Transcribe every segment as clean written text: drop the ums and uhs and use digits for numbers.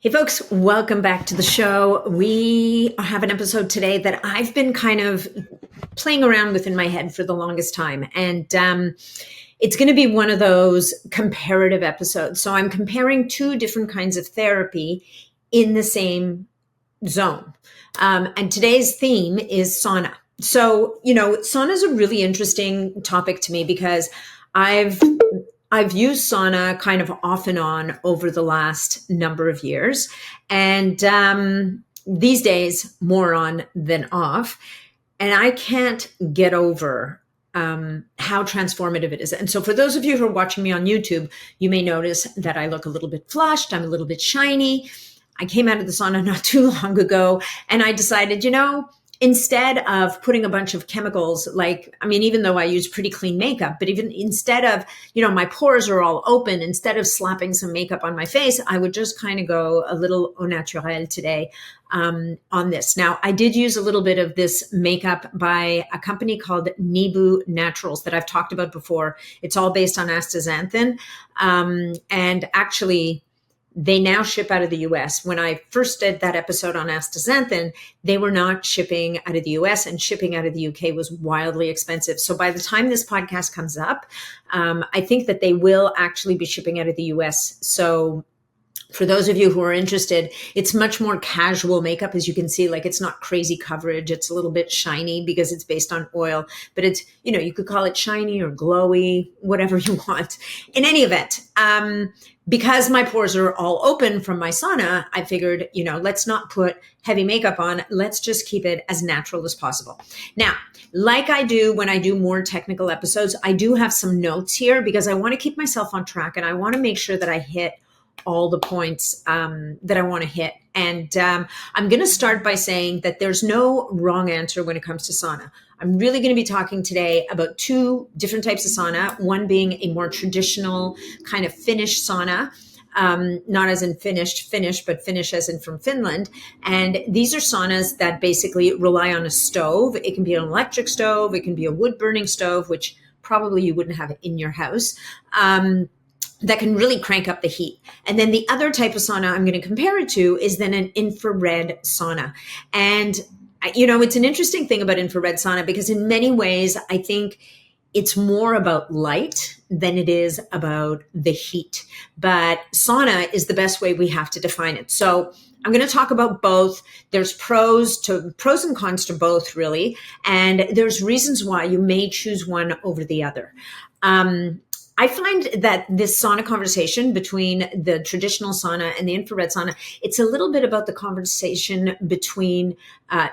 Hey folks, welcome back to the show. We have an episode today that I've been kind of playing around with in my head for the longest time. And it's going to be one of those comparative episodes. So I'm comparing two different kinds of therapy in the same zone. And today's theme is sauna. So, sauna is a really interesting topic to me because I've used sauna kind of off and on over the last number of years. And these days, more on than off. And I can't get over how transformative it is. And so for those of you who are watching me on YouTube, you may notice that I look a little bit flushed. I'm a little bit shiny. I came out of the sauna not too long ago, and I decided, instead of putting a bunch of chemicals, even though I use pretty clean makeup, but even instead of, my pores are all open, instead of slapping some makeup on my face, I would just kind of go a little au naturel today on this. Now, I did use a little bit of this makeup by a company called Nibu Naturals that I've talked about before. It's all based on astaxanthin. And actually, they now ship out of the US. When I first did that episode on astaxanthin, they were not shipping out of the US, and shipping out of the UK was wildly expensive. So by the time this podcast comes up, I think that they will actually be shipping out of the US. So for those of you who are interested, it's much more casual makeup. As you can see, it's not crazy coverage. It's a little bit shiny because it's based on oil, but it's, you could call it shiny or glowy, whatever you want. In any event, because my pores are all open from my sauna, I figured, let's not put heavy makeup on. Let's just keep it as natural as possible. Now, like I do when I do more technical episodes, I do have some notes here because I want to keep myself on track, and I want to make sure that I hit all the points that I want to hit. And I'm going to start by saying that there's no wrong answer when it comes to sauna. I'm really going to be talking today about two different types of sauna, one being a more traditional kind of Finnish sauna, not as in Finnish, but Finnish as in from Finland. And these are saunas that basically rely on a stove. It can be an electric stove. It can be a wood burning stove, which probably you wouldn't have in your house. That can really crank up the heat. And then the other type of sauna I'm going to compare it to is then an infrared sauna. And, it's an interesting thing about infrared sauna because in many ways, I think it's more about light than it is about the heat. But sauna is the best way we have to define it. So I'm going to talk about both. There's pros and cons to both, really. And there's reasons why you may choose one over the other. I find that this sauna conversation between the traditional sauna and the infrared sauna, it's a little bit about the conversation between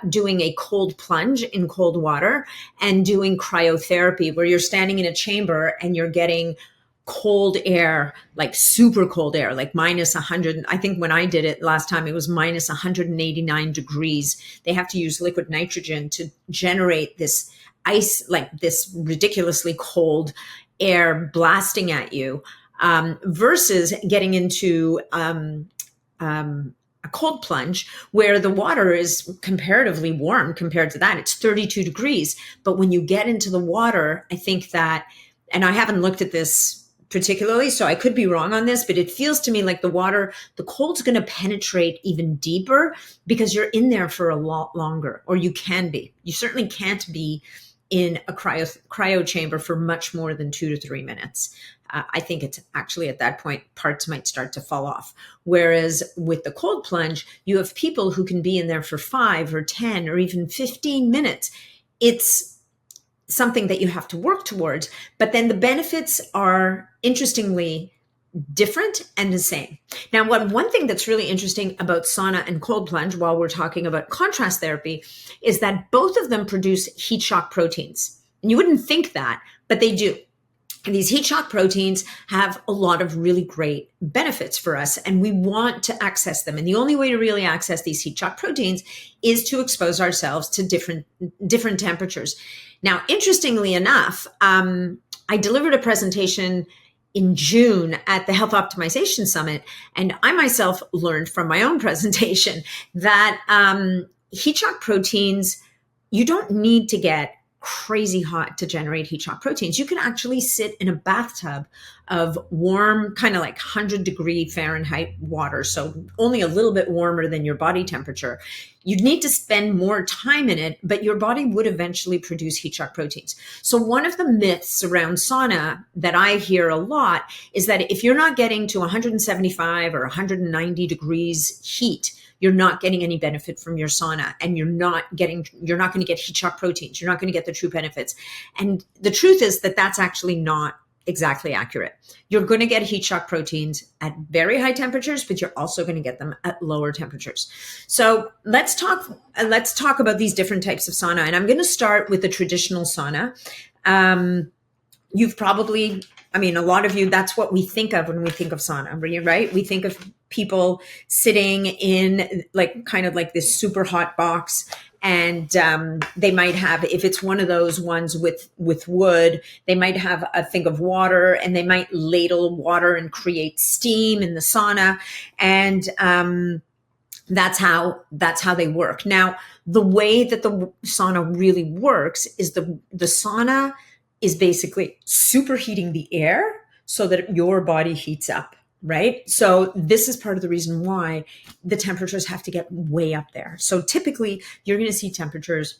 doing a cold plunge in cold water and doing cryotherapy, where you're standing in a chamber and you're getting cold air, like super cold air, like minus 100. I think when I did it last time, it was minus 189 degrees. They have to use liquid nitrogen to generate this ice, like this ridiculously cold air blasting at you, versus getting into a cold plunge where the water is comparatively warm compared to that. It's 32 degrees. But when you get into the water, I think that, and I haven't looked at this particularly, so I could be wrong on this, but it feels to me like the cold's going to penetrate even deeper because you're in there for a lot longer, or you can be. You certainly can't be in a cryo chamber for much more than 2 to 3 minutes. I think it's actually at that point, parts might start to fall off. Whereas with the cold plunge, you have people who can be in there for 5 or 10 or even 15 minutes. It's something that you have to work towards, but then the benefits are interestingly different and the same. Now, one thing that's really interesting about sauna and cold plunge, while we're talking about contrast therapy, is that both of them produce heat shock proteins. And you wouldn't think that, but they do. And these heat shock proteins have a lot of really great benefits for us, and we want to access them. And the only way to really access these heat shock proteins is to expose ourselves to different temperatures. Now, interestingly enough, I delivered a presentation in June at the Health Optimization Summit. And I myself learned from my own presentation that heat shock proteins, you don't need to get crazy hot to generate heat shock proteins. You can actually sit in a bathtub of warm, kind of like 100-degree Fahrenheit water, so only a little bit warmer than your body temperature. You'd need to spend more time in it, but your body would eventually produce heat shock proteins. So one of the myths around sauna that I hear a lot is that if you're not getting to 175 or 190 degrees heat, you're not getting any benefit from your sauna, and you're not going to get heat shock proteins. You're not going to get the true benefits. And the truth is that that's actually not exactly accurate. You're going to get heat shock proteins at very high temperatures, but you're also going to get them at lower temperatures. So let's talk about these different types of sauna. And I'm going to start with the traditional sauna. You've probably, a lot of you, that's what we think of when we think of sauna, right? We think of people sitting in kind of like this super hot box, and they might have, if it's one of those ones with wood, they might have a thing of water, and they might ladle water and create steam in the sauna. And that's how they work. Now, the way that the sauna really works is the sauna is basically superheating the air so that your body heats up, right? So this is part of the reason why the temperatures have to get way up there. So typically you're going to see temperatures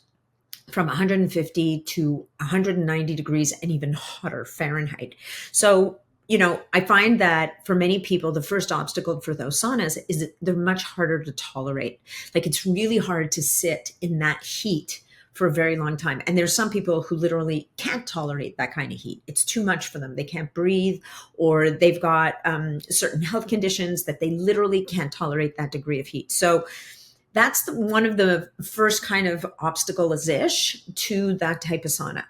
from 150 to 190 degrees and even hotter Fahrenheit. So, I find that for many people, the first obstacle for those saunas is that they're much harder to tolerate. Like, it's really hard to sit in that heat for a very long time. And there's some people who literally can't tolerate that kind of heat. It's too much for them. They can't breathe, or they've got certain health conditions that they literally can't tolerate that degree of heat. So that's one of the first kind of obstacles-ish to that type of sauna.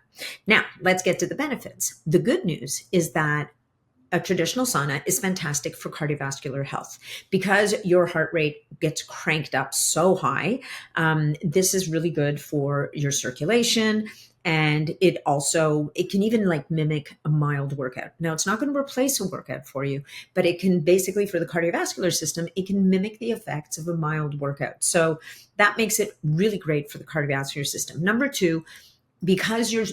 Now, let's get to the benefits. The good news is that a traditional sauna is fantastic for cardiovascular health because your heart rate gets cranked up so high. This is really good for your circulation. And it can even mimic a mild workout. Now, it's not going to replace a workout for you, but it can basically, for the cardiovascular system, it can mimic the effects of a mild workout. So that makes it really great for the cardiovascular system. Number two, because you're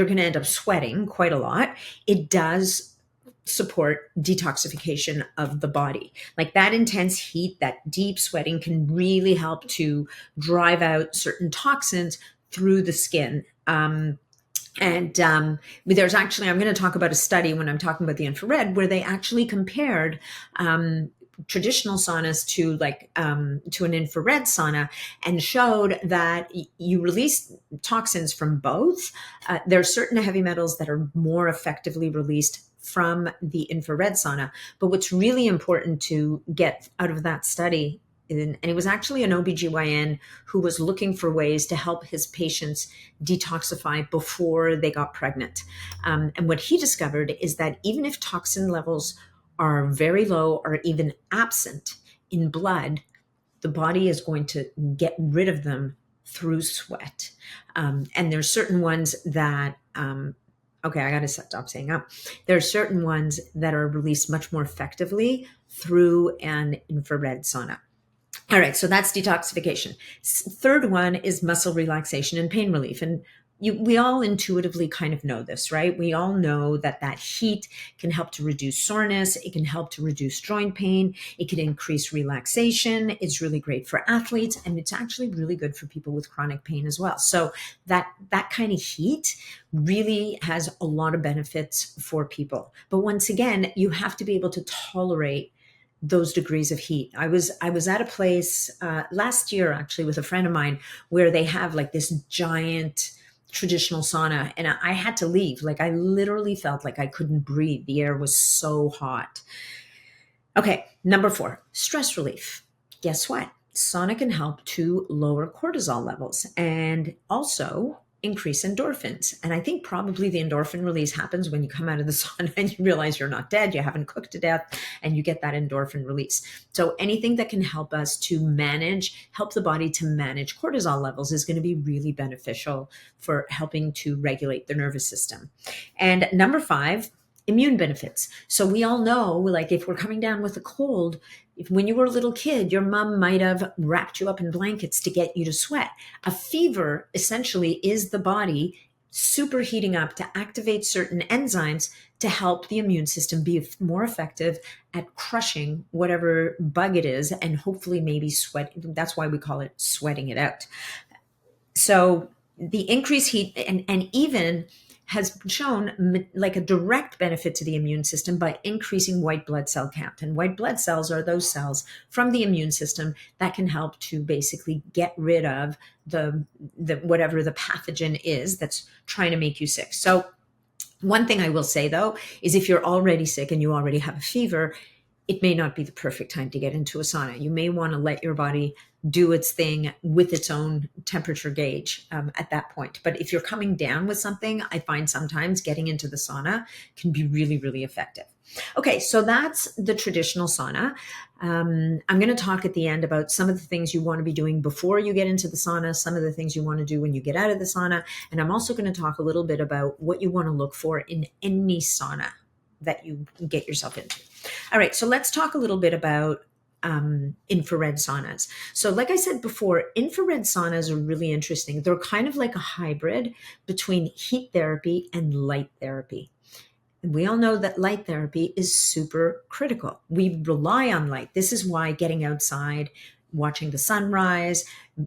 going to end up sweating quite a lot, it does support detoxification of the body. Like, that intense heat, that deep sweating can really help to drive out certain toxins through the skin. There's actually, I'm going to talk about a study when I'm talking about the infrared, where they actually compared traditional saunas to an infrared sauna, and showed that you release toxins from both. There are certain heavy metals that are more effectively released from the infrared sauna. But what's really important to get out of that study, and it was actually an OBGYN who was looking for ways to help his patients detoxify before they got pregnant. And what he discovered is that even if toxin levels are very low or even absent in blood, the body is going to get rid of them through sweat. And there's certain ones that, okay, I got to stop saying up. There are certain ones that are released much more effectively through an infrared sauna. All right, so that's detoxification. Third one is muscle relaxation and pain relief. And we all intuitively kind of know this, right? We all know that heat can help to reduce soreness. It can help to reduce joint pain. It can increase relaxation. It's really great for athletes, and it's actually really good for people with chronic pain as well. So that kind of heat really has a lot of benefits for people. But once again, you have to be able to tolerate those degrees of heat. I was at a place last year, actually, with a friend of mine, where they have this giant traditional sauna, and I had to leave. I literally felt like I couldn't breathe. The air was so hot. Okay, number 4, stress relief. Guess what? Sauna can help to lower cortisol levels and also increase endorphins. And I think probably the endorphin release happens when you come out of the sauna and you realize you're not dead, you haven't cooked to death, and you get that endorphin release. So anything that can help us to help the body to manage cortisol levels is going to be really beneficial for helping to regulate the nervous system. And number 5, immune benefits. So we all know, if we're coming down with a cold, If when you were a little kid, your mom might have wrapped you up in blankets to get you to sweat. A fever essentially is the body superheating up to activate certain enzymes to help the immune system be more effective at crushing whatever bug it is, and hopefully maybe sweat. That's why we call it sweating it out. So the increased heat and even has shown like a direct benefit to the immune system by increasing white blood cell count. And white blood cells are those cells from the immune system that can help to basically get rid of the whatever the pathogen is that's trying to make you sick. So one thing I will say though is if you're already sick and you already have a fever, it may not be the perfect time to get into a sauna. You may want to let your body do its thing with its own temperature gauge at that point. But if you're coming down with something, I find sometimes getting into the sauna can be really, really effective. Okay, so that's the traditional sauna. I'm going to talk at the end about some of the things you want to be doing before you get into the sauna, some of the things you want to do when you get out of the sauna. And I'm also going to talk a little bit about what you want to look for in any sauna that you get yourself into. All right, so let's talk a little bit about infrared saunas. So like I said before, infrared saunas are really interesting. They're kind of like a hybrid between heat therapy and light therapy. And we all know that light therapy is super critical. We rely on light. This is why getting outside, watching the sunrise,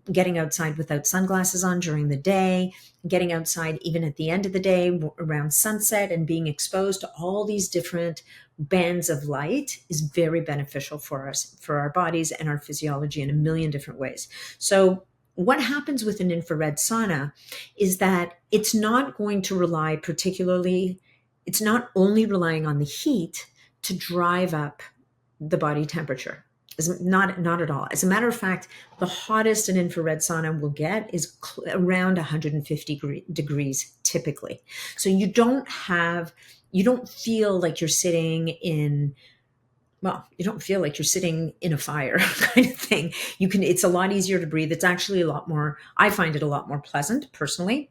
getting outside without sunglasses on during the day, getting outside even at the end of the day around sunset and being exposed to all these different bands of light is very beneficial for us, for our bodies and our physiology in a million different ways. So what happens with an infrared sauna is that it's not going to rely particularly, it's not only relying on the heat to drive up the body temperature. Not at all. As a matter of fact, the hottest an infrared sauna will get is around 150 degrees typically. So you don't feel like you're sitting in, well, you don't feel like you're sitting in a fire kind of thing. It's a lot easier to breathe. It's actually a lot more, I find it a lot more pleasant personally.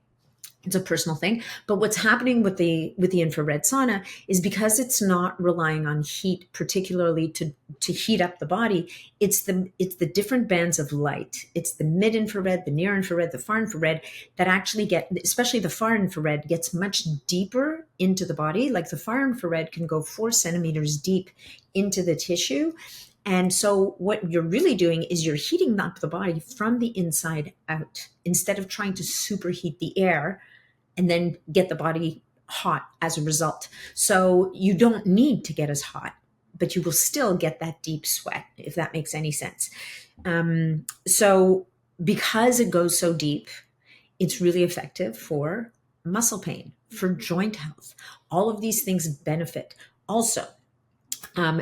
It's a personal thing. But what's happening with the infrared sauna is because it's not relying on heat, particularly to heat up the body. It's the different bands of light. It's the mid infrared, the near infrared, the far infrared that actually especially the far infrared gets much deeper into the body. Like the far infrared can go 4 centimeters deep into the tissue. And so what you're really doing is you're heating up the body from the inside out instead of trying to superheat the air and then get the body hot as a result. So you don't need to get as hot, but you will still get that deep sweat, if that makes any sense. So because it goes so deep, it's really effective for muscle pain, for joint health. All of these things benefit. Also,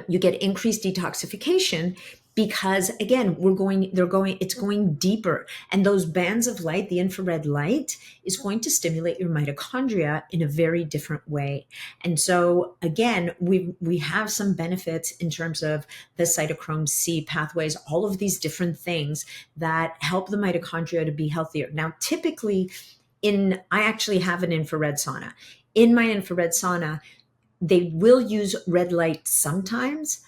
you get increased detoxification because again, it's going deeper. And those bands of light, the infrared light, is going to stimulate your mitochondria in a very different way. And so again, we have some benefits in terms of the cytochrome C pathways, all of these different things that help the mitochondria to be healthier. Now, typically I actually have an infrared sauna. In my infrared sauna, they will use red light sometimes,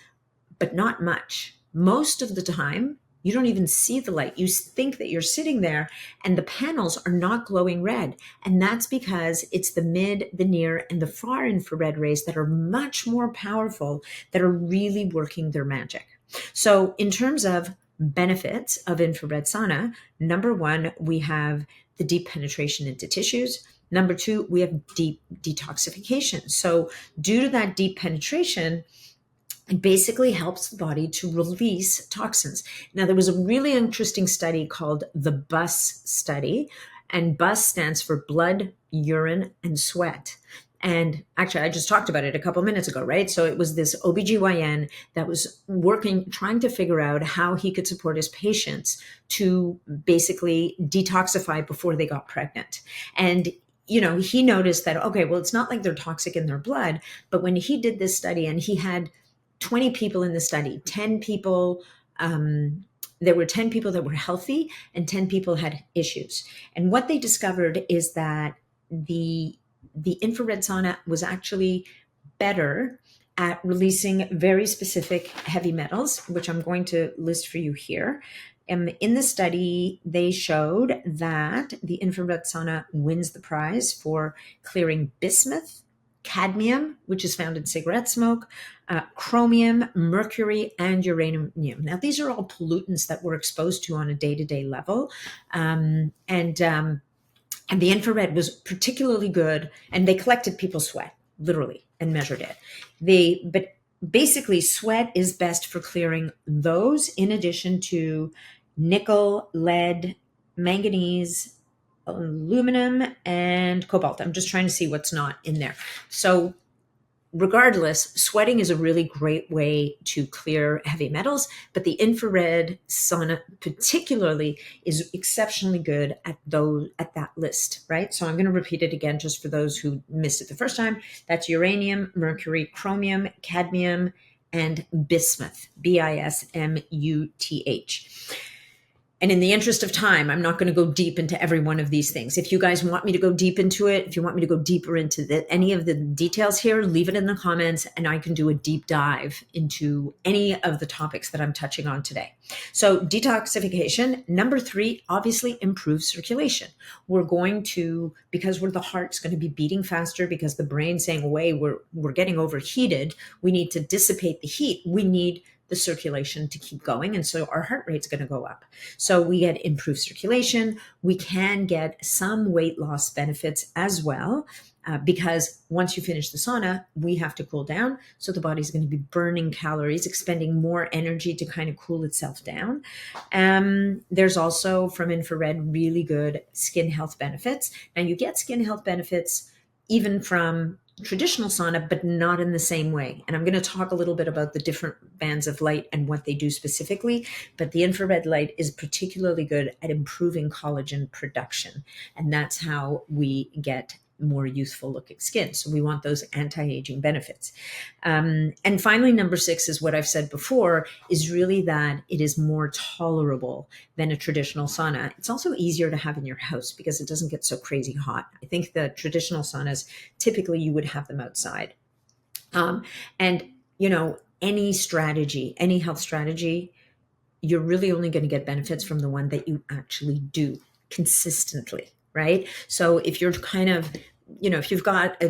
but not much. Most of the time, you don't even see the light. You think that you're sitting there and the panels are not glowing red. And that's because it's the mid, the near, and the far infrared rays that are much more powerful, that are really working their magic. So in terms of benefits of infrared sauna, number 1, we have the deep penetration into tissues. Number 2, we have deep detoxification. So due to that deep penetration, it basically helps the body to release toxins. Now, there was a really interesting study called the BUS study, and BUS stands for blood, urine, and sweat. And actually, I just talked about it a couple minutes ago, right? So it was this OBGYN that was trying to figure out how he could support his patients to basically detoxify before they got pregnant. And he noticed that, okay, well, it's not like they're toxic in their blood, but when he did this study and he had 20 people in the study, 10 people, there were 10 people that were healthy and 10 people had issues. And what they discovered is that the infrared sauna was actually better at releasing very specific heavy metals, which I'm going to list for you here. In the study, they showed that the infrared sauna wins the prize for clearing bismuth, cadmium, which is found in cigarette smoke, chromium, mercury, and uranium. Now, these are all pollutants that we're exposed to on a day-to-day level. And the infrared was particularly good, and they collected people's sweat, literally, and measured it. But basically, sweat is best for clearing those, in addition to nickel, lead, manganese, aluminum, and cobalt. I'm just trying to see what's not in there. So regardless, sweating is a really great way to clear heavy metals, but the infrared sauna particularly is exceptionally good at that list, right? So I'm going to repeat it again just for those who missed it the first time. That's uranium, mercury, chromium, cadmium, and bismuth, bismuth. And in the interest of time, I'm not going to go deep into every one of these things. If you guys want me to go deep into it, if you want me to go deeper into any of the details here, leave it in the comments and I can do a deep dive into any of the topics that I'm touching on today. So detoxification, number 3, obviously improves circulation. We're going to, because the heart's going to be beating faster because the brain's saying, "Away, we're getting overheated. We need to dissipate the heat. We need the circulation to keep going." And so our heart rate's going to go up. So we get improved circulation. We can get some weight loss benefits as well, because once you finish the sauna, we have to cool down. So the body's going to be burning calories, expending more energy to kind of cool itself down. There's also from infrared really good skin health benefits. Now you get skin health benefits even from traditional sauna, but not in the same way. And I'm going to talk a little bit about the different bands of light and what they do specifically, but the infrared light is particularly good at improving collagen production. And that's how we get more youthful looking skin. So we want those anti-aging benefits. And finally, number 6 is what I've said before, is really that it is more tolerable than a traditional sauna. It's also easier to have in your house because it doesn't get so crazy hot. I think the traditional saunas, typically you would have them outside. And, any strategy, any health strategy, you're really only going to get benefits from the one that you actually do consistently, right? So if you're kind of, if you've got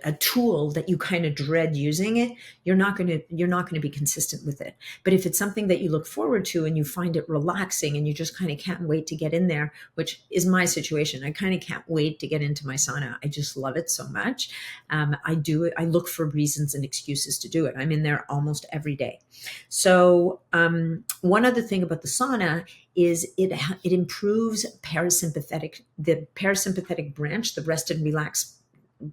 a tool that you kind of dread using it, you're not going to be consistent with it. But if it's something that you look forward to and you find it relaxing and you just kind of can't wait to get in there, which is my situation. I kind of can't wait to get into my sauna. I just love it so much. I do it. I look for reasons and excuses to do it. I'm in there almost every day. So one other thing about the sauna is it improves the parasympathetic branch, the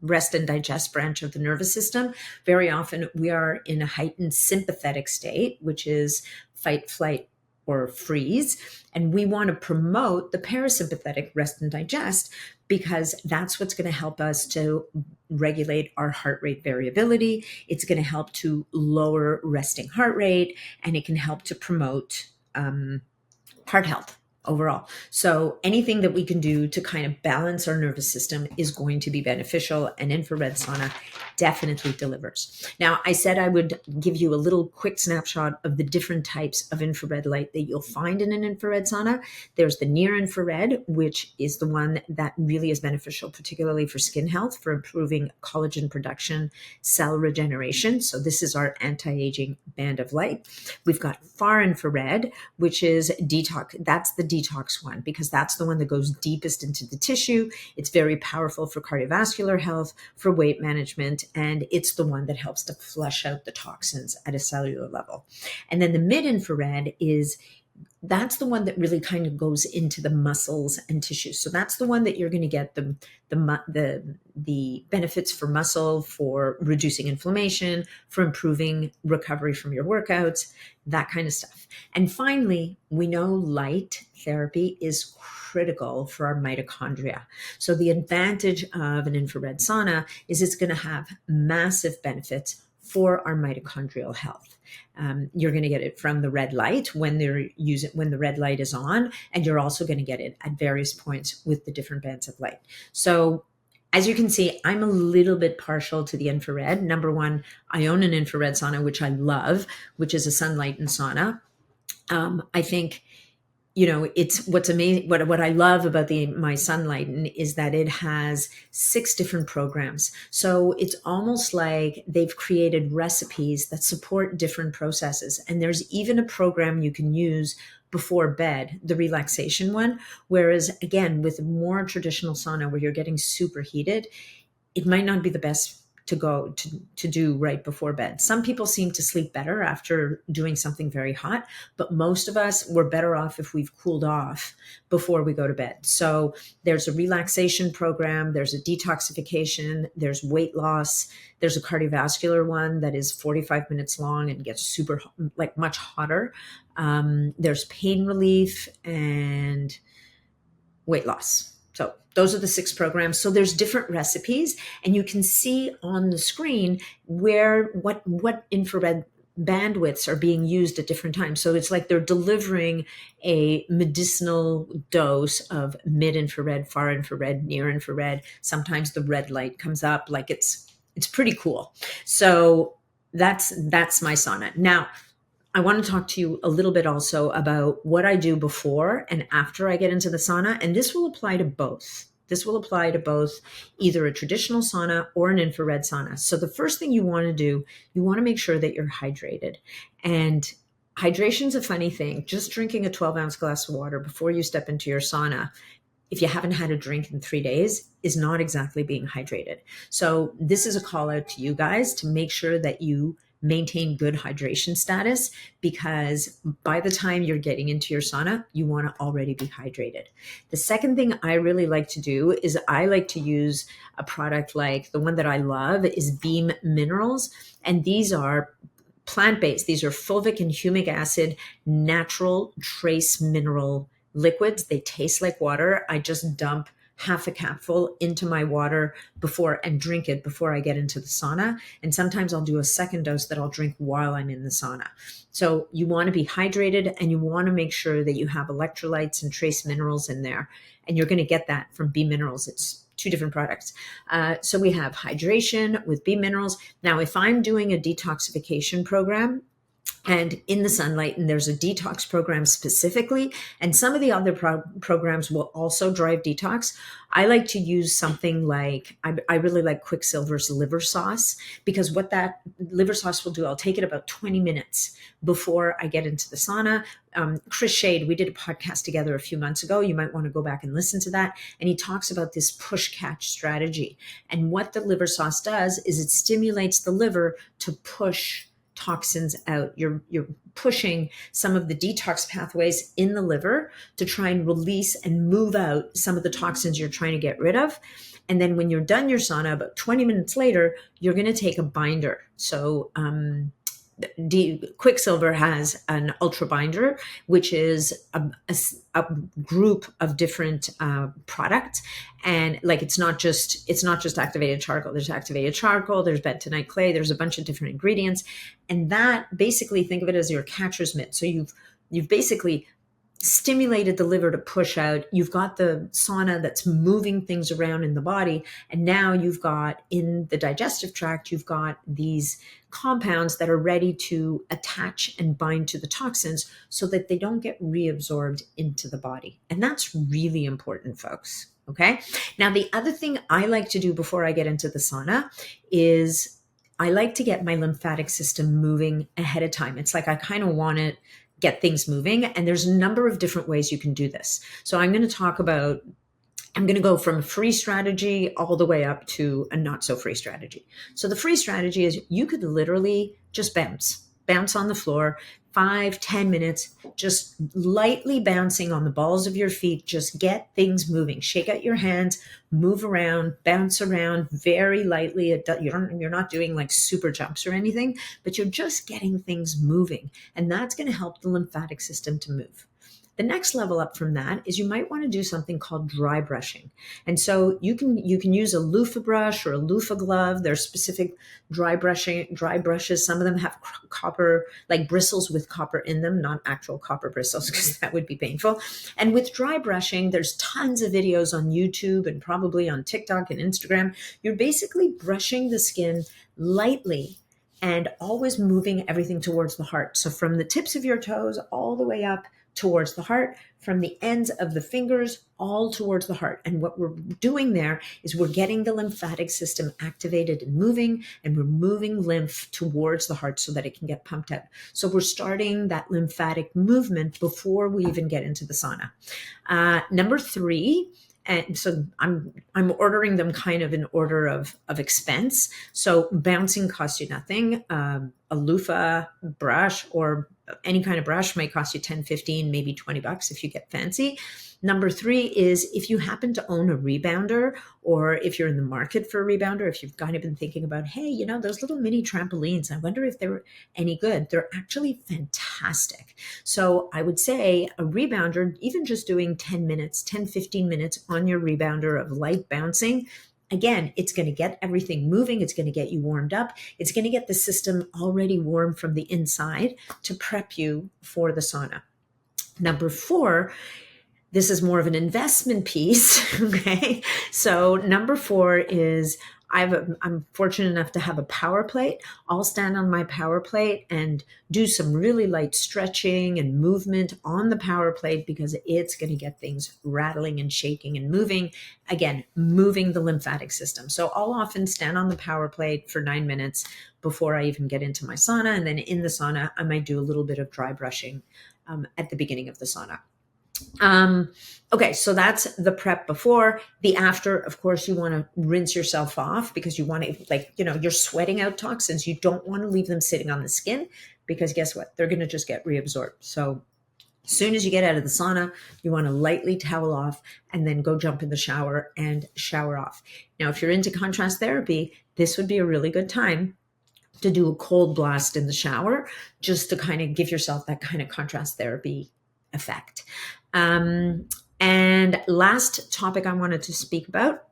rest and digest branch of the nervous system. Very often we are in a heightened sympathetic state, which is fight, flight, or freeze. And we want to promote the parasympathetic rest and digest because that's what's going to help us to regulate our heart rate variability. It's going to help to lower resting heart rate, and it can help to promote heart health overall. So anything that we can do to kind of balance our nervous system is going to be beneficial, and infrared sauna definitely delivers. Now, I said I would give you a little quick snapshot of the different types of infrared light that you'll find in an infrared sauna. There's the near infrared, which is the one that really is beneficial, particularly for skin health, for improving collagen production, cell regeneration. So this is our anti-aging band of light. We've got far infrared, which is detox. That's the detox one, because that's the one that goes deepest into the tissue. It's very powerful for cardiovascular health, for weight management, and it's the one that helps to flush out the toxins at a cellular level. And then the mid-infrared that's the one that really kind of goes into the muscles and tissues. So that's the one that you're going to get the benefits for muscle, for reducing inflammation, for improving recovery from your workouts, that kind of stuff. And finally, we know light therapy is critical for our mitochondria. So the advantage of an infrared sauna is it's going to have massive benefits for our mitochondrial health. You're going to get it from the red light when the red light is on, and you're also going to get it at various points with the different bands of light. So as you can see, I'm a little bbit partial to the infrared. Number one, I own an infrared sauna, which I love, which is a sunlight and sauna. I think, it's what's amazing. What I love about my Sunlighten is that it has 6 different programs. So it's almost like they've created recipes that support different processes. And there's even a program you can use before bed, the relaxation one. Whereas again, with more traditional sauna where you're getting super heated, it might not be the best to do right before bed. Some people seem to sleep better after doing something very hot, but most of us, we're better off if we've cooled off before we go to bed. So there's a relaxation program, there's a detoxification, there's weight loss, there's a cardiovascular one that is 45 minutes long and gets super, like much hotter. There's pain relief and weight loss. So those are the 6 programs. So there's different recipes, and you can see on the screen what infrared bandwidths are being used at different times. So it's like they're delivering a medicinal dose of mid-infrared, far infrared, near infrared. Sometimes the red light comes up. Like it's pretty cool. So that's my sauna. Now, I want to talk to you a little bit also about what I do before and after I get into the sauna. And this will apply to both. This will apply to both either a traditional sauna or an infrared sauna. So the first thing you want to do, you want to make sure that you're hydrated. And hydration's a funny thing. Just drinking a 12-ounce glass of water before you step into your sauna, if you haven't had a drink in 3 days, is not exactly being hydrated. So this is a call out to you guys to make sure that you maintain good hydration status, because by the time you're getting into your sauna, you want to already be hydrated. The second thing I really like to do is I like to use a product like the one that I love is Beam Minerals. And these are plant-based. These are fulvic and humic acid, natural trace mineral liquids. They taste like water. I just dump half a capful into my water and drink it before I get into the sauna. And sometimes I'll do a second dose that I'll drink while I'm in the sauna. So you want to be hydrated, and you want to make sure that you have electrolytes and trace minerals in there. And you're going to get that from B Minerals. It's 2 different products. So we have hydration with B Minerals. Now, if I'm doing a detoxification program, and in the Sunlighten, there's a detox program specifically, and some of the other programs will also drive detox. I like to use something like, I really like Quicksilver's liver sauce, because what that liver sauce will do, I'll take it about 20 minutes before I get into the sauna. Chris Shade, we did a podcast together a few months ago. You might want to go back and listen to that. And he talks about this push-catch strategy. And what the liver sauce does is it stimulates the liver to push toxins out. You're pushing some of the detox pathways in the liver to try and release and move out some of the toxins you're trying to get rid of. And then when you're done your sauna, about 20 minutes later, you're going to take a binder. So Quicksilver has an ultra binder, which is a group of different products, and like it's not just activated charcoal. There's activated charcoal, there's bentonite clay, there's a bunch of different ingredients, and that basically, think of it as your catcher's mitt. So you've basically stimulated the liver to push out. You've got the sauna that's moving things around in the body. And now you've got in the digestive tract, you've got these compounds that are ready to attach and bind to the toxins so that they don't get reabsorbed into the body. And that's really important, folks. Okay. Now, the other thing I like to do before I get into the sauna is I like to get my lymphatic system moving ahead of time. It's like I kind of want to get things moving. And there's a number of different ways you can do this. So I'm going to go from a free strategy all the way up to a not so free strategy. So the free strategy is you could literally just bounce on the floor, 5-10 minutes, just lightly bouncing on the balls of your feet. Just get things moving. Shake out your hands, move around, bounce around very lightly. You're not doing like super jumps or anything, but you're just getting things moving. And that's going to help the lymphatic system to move. The next level up from that is you might want to do something called dry brushing. And so you can use a loofah brush or a loofah glove. There's specific dry brushes. Some of them have copper, like bristles with copper in them, not actual copper bristles, because that would be painful. And with dry brushing, there's tons of videos on YouTube and probably on TikTok and Instagram. You're basically brushing the skin lightly and always moving everything towards the heart. So from the tips of your toes all the way up towards the heart, from the ends of the fingers all towards the heart. And what we're doing there is we're getting the lymphatic system activated and moving, and we're moving lymph towards the heart so that it can get pumped out. So we're starting that lymphatic movement before we even get into the sauna. Number 3, and so I'm ordering them kind of in order of expense. So bouncing costs you nothing. A loofah brush or any kind of brush might cost you 10, 15, maybe $20 if you get fancy. Number 3 is if you happen to own a rebounder, or if you're in the market for a rebounder, if you've kind of been thinking about, hey, those little mini trampolines, I wonder if they're any good. They're actually fantastic. So I would say a rebounder, even just doing 10 minutes, 10, 15 minutes on your rebounder of light bouncing, again, it's going to get everything moving. It's going to get you warmed up. It's going to get the system already warm from the inside to prep you for the sauna. Number 4, this is more of an investment piece. Okay. So number 4 is I'm fortunate enough to have a power plate. I'll stand on my power plate and do some really light stretching and movement on the power plate because it's going to get things rattling and shaking and moving. Again, moving the lymphatic system. So I'll often stand on the power plate for 9 minutes before I even get into my sauna. And then in the sauna, I might do a little bit of dry brushing at the beginning of the sauna. Okay, so that's the prep before. The after, of course, you want to rinse yourself off because you want to, you're sweating out toxins. You don't want to leave them sitting on the skin because guess what? They're going to just get reabsorbed. So as soon as you get out of the sauna, you want to lightly towel off and then go jump in the shower and shower off. Now, if you're into contrast therapy, this would be a really good time to do a cold blast in the shower just to kind of give yourself that kind of contrast therapy effect. And last topic I wanted to speak about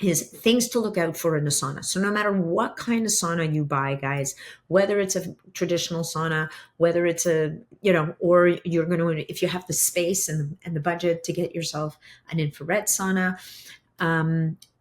is things to look out for in a sauna. So no matter what kind of sauna you buy, guys, whether it's a traditional sauna, whether it's or you're going to, if you have the space and the budget to get yourself an infrared sauna,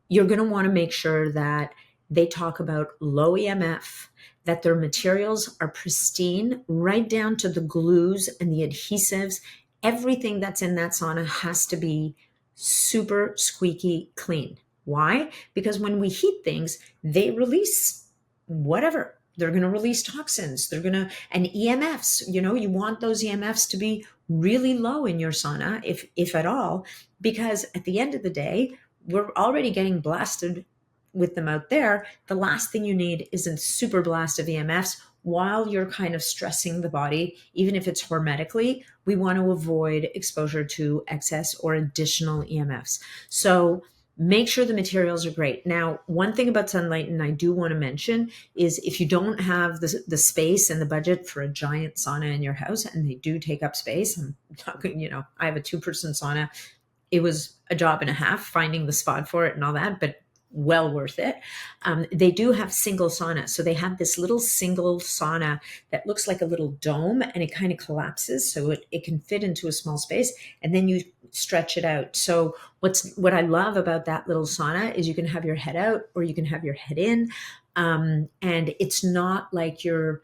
you're going to want to make sure that they talk about low EMF, that their materials are pristine, right down to the glues and the adhesives. Everything that's in that sauna has to be super squeaky clean. Why? Because when we heat things, they release whatever. They're going to release toxins. And EMFs, you want those EMFs to be really low in your sauna, if at all, because at the end of the day, we're already getting blasted with them out there. The last thing you need is a super blast of EMFs while you're kind of stressing the body, even if it's hermetically. We want to avoid exposure to excess or additional EMFs. So make sure the materials are great. Now, one thing about sunlight, and I do want to mention, is if you don't have the space and the budget for a giant sauna in your house, and they do take up space, I'm talking, I have a 2-person sauna. It was a job and a half finding the spot for it and all that, but well worth it. They do have single saunas. So they have this little single sauna that looks like a little dome and it kind of collapses so it can fit into a small space, and then you stretch it out. So what I love about that little sauna is you can have your head out or you can have your head in. And it's not like you're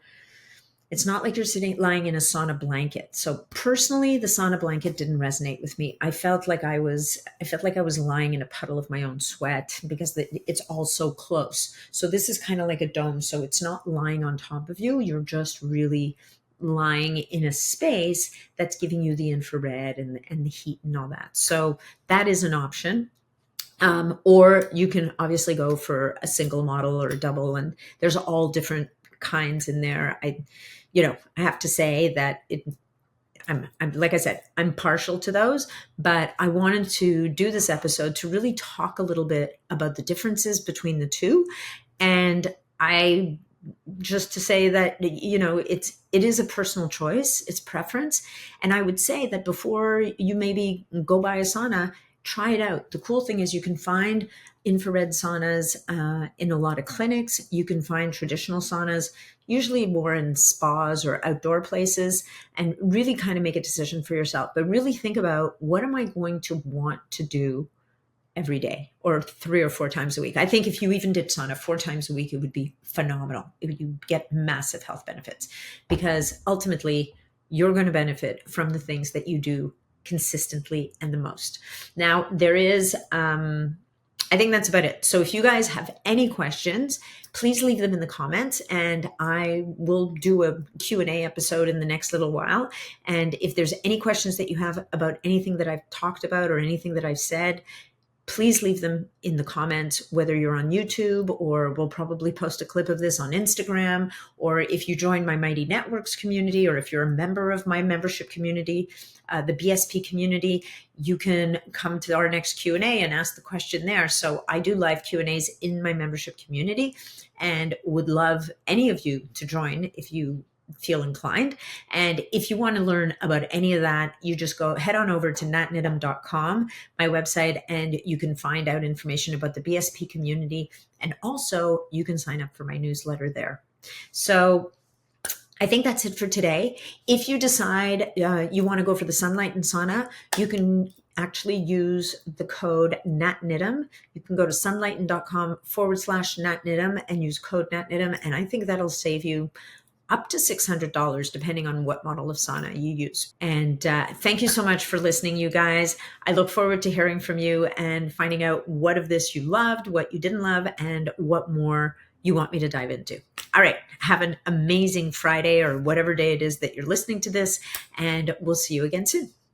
lying in a sauna blanket. So personally, the sauna blanket didn't resonate with me. I felt like I was lying in a puddle of my own sweat because it's all so close. So this is kind of like a dome. So it's not lying on top of you. You're just really lying in a space that's giving you the infrared and the heat and all that. So that is an option. Or you can obviously go for a single model or a double, and there's all different kinds in there. I have to say that I'm like I said, I'm partial to those, but I wanted to do this episode to really talk a little bit about the differences between the two. And just to say that, it is a personal choice, it's preference. And I would say that before you maybe go buy a sauna, try it out. The cool thing is you can find infrared saunas in a lot of clinics. You can find traditional saunas, usually more in spas or outdoor places, and really kind of make a decision for yourself. But really think about, what am I going to want to do every day or 3 or 4 times a week? I think if you even did sauna 4 times a week, it would be phenomenal. You get massive health benefits, because ultimately you're going to benefit from the things that you do consistently and the most. Now, there is, I think that's about it. So if you guys have any questions, please leave them in the comments, and I will do a Q&A episode in the next little while. And if there's any questions that you have about anything that I've talked about or anything that I've said, please leave them in the comments, whether you're on YouTube, or we'll probably post a clip of this on Instagram, or if you join my Mighty Networks community, or if you're a member of my membership community, the BSP community, you can come to our next Q&A and ask the question there. So I do live Q&As in my membership community, and would love any of you to join if you feel inclined. And if you want to learn about any of that, you just head on over to natnidham.com, my website, and you can find out information about the BSP community. And also you can sign up for my newsletter there. So I think that's it for today. If you decide you want to go for the sunlight and sauna, you can actually use the code NatNidham. You can go to sunlighten.com/NatNidham and use code NatNidham. And I think that'll save you up to $600, depending on what model of sauna you use. And thank you so much for listening, you guys. I look forward to hearing from you and finding out what of this you loved, what you didn't love, and what more you want me to dive into. All right. Have an amazing Friday, or whatever day it is that you're listening to this, and we'll see you again soon.